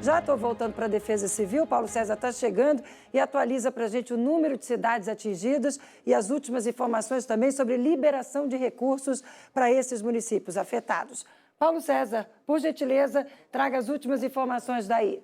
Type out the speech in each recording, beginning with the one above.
Já estou voltando para a Defesa Civil, Paulo César está chegando e atualiza para a gente o número de cidades atingidas e as últimas informações também sobre liberação de recursos para esses municípios afetados. Paulo César, por gentileza, traga as últimas informações daí.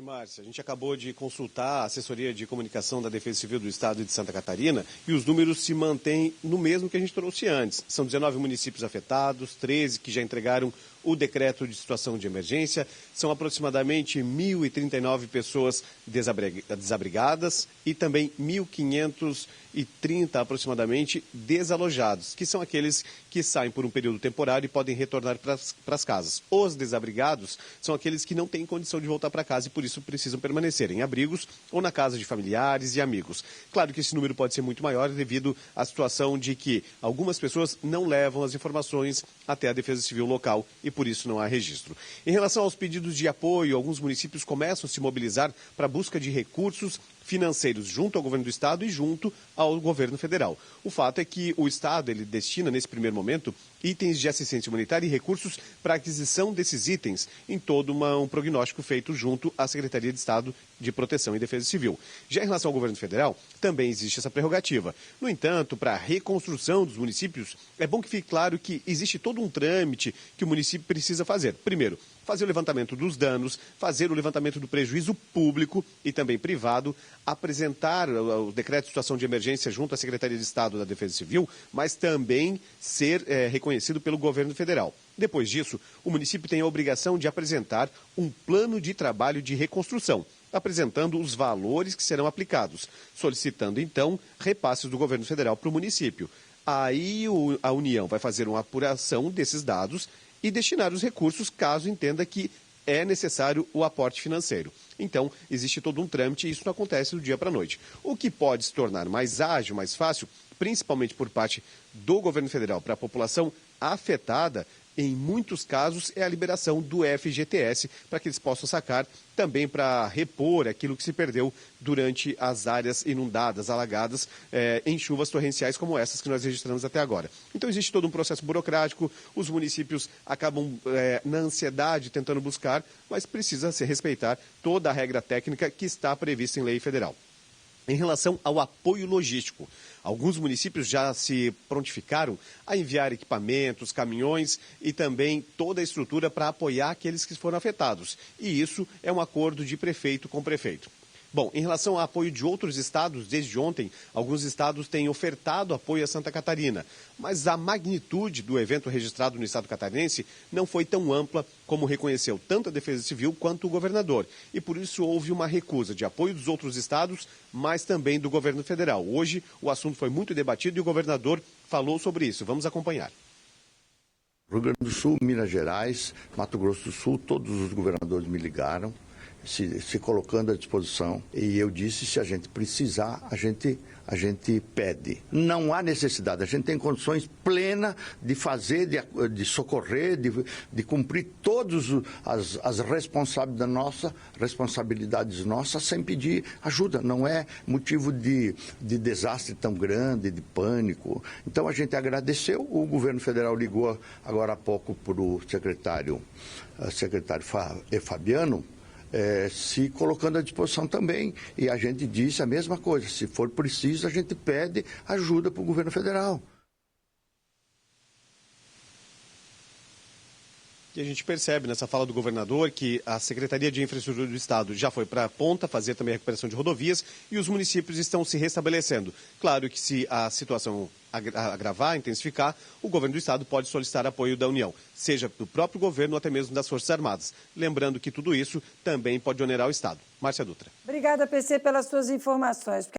Márcia, a gente acabou de consultar a assessoria de comunicação da Defesa Civil do Estado de Santa Catarina e os números se mantêm no mesmo que a gente trouxe antes. São 19 municípios afetados, 13 que já entregaram o decreto de situação de emergência. São aproximadamente 1.039 pessoas desabrigadas e também 1.530 aproximadamente desalojados, que são aqueles que saem por um período temporário e podem retornar para as casas. Os desabrigados são aqueles que não têm condição de voltar para casa e por isso precisam permanecer em abrigos ou na casa de familiares e amigos. Claro que esse número pode ser muito maior devido à situação de que algumas pessoas não levam as informações até a Defesa Civil local e por isso não há registro. Em relação aos pedidos de apoio, alguns municípios começam a se mobilizar para a busca de recursos financeiros junto ao governo do estado e junto ao governo federal. O fato é que o estado ele destina nesse primeiro momento itens de assistência humanitária e recursos para a aquisição desses itens em todo um prognóstico feito junto à Secretaria de Estado de Proteção e Defesa Civil. Já em relação ao governo federal, também existe essa prerrogativa. No entanto, para a reconstrução dos municípios, é bom que fique claro que existe todo um trâmite que o município precisa fazer. Primeiro, fazer o levantamento dos danos, fazer o levantamento do prejuízo público e também privado, apresentar o decreto de situação de emergência junto à Secretaria de Estado da Defesa Civil, mas também ser reconhecido pelo governo federal. Depois disso, o município tem a obrigação de apresentar um plano de trabalho de reconstrução, apresentando os valores que serão aplicados, solicitando então repasses do governo federal para o município. Aí a União vai fazer uma apuração desses dados e destinar os recursos caso entenda que é necessário o aporte financeiro. Então, existe todo um trâmite e isso não acontece do dia para a noite. O que pode se tornar mais ágil, mais fácil, principalmente por parte do governo federal para a população afetada, em muitos casos, é a liberação do FGTS para que eles possam sacar também para repor aquilo que se perdeu durante as áreas inundadas, alagadas, em chuvas torrenciais como essas que nós registramos até agora. Então existe todo um processo burocrático, os municípios acabam na ansiedade tentando buscar, mas precisa se respeitar toda a regra técnica que está prevista em lei federal. Em relação ao apoio logístico, alguns municípios já se prontificaram a enviar equipamentos, caminhões e também toda a estrutura para apoiar aqueles que foram afetados. E isso é um acordo de prefeito com prefeito. Bom, em relação ao apoio de outros estados, desde ontem, alguns estados têm ofertado apoio a Santa Catarina, mas a magnitude do evento registrado no estado catarinense não foi tão ampla como reconheceu tanto a Defesa Civil quanto o governador. E por isso houve uma recusa de apoio dos outros estados, mas também do governo federal. Hoje o assunto foi muito debatido e o governador falou sobre isso. Vamos acompanhar. Rio Grande do Sul, Minas Gerais, Mato Grosso do Sul, todos os governadores me ligaram, se colocando à disposição. E eu disse, se a gente precisar, a gente pede. Não há necessidade, a gente tem condições plenas de fazer, de socorrer, de cumprir todas as responsabilidades nossas sem pedir ajuda. Não é motivo de desastre tão grande, de pânico. Então a gente agradeceu, o governo federal ligou agora há pouco para o secretário Fabiano, se colocando à disposição também. E a gente disse a mesma coisa, se for preciso, a gente pede ajuda para o governo federal. E a gente percebe nessa fala do governador que a Secretaria de Infraestrutura do Estado já foi para a ponta, fazer também a recuperação de rodovias e os municípios estão se restabelecendo. Claro que se a situação agravar, intensificar, o governo do Estado pode solicitar apoio da União, seja do próprio governo ou até mesmo das Forças Armadas. Lembrando que tudo isso também pode onerar o Estado. Márcia Dutra. Obrigada, PC, pelas suas informações.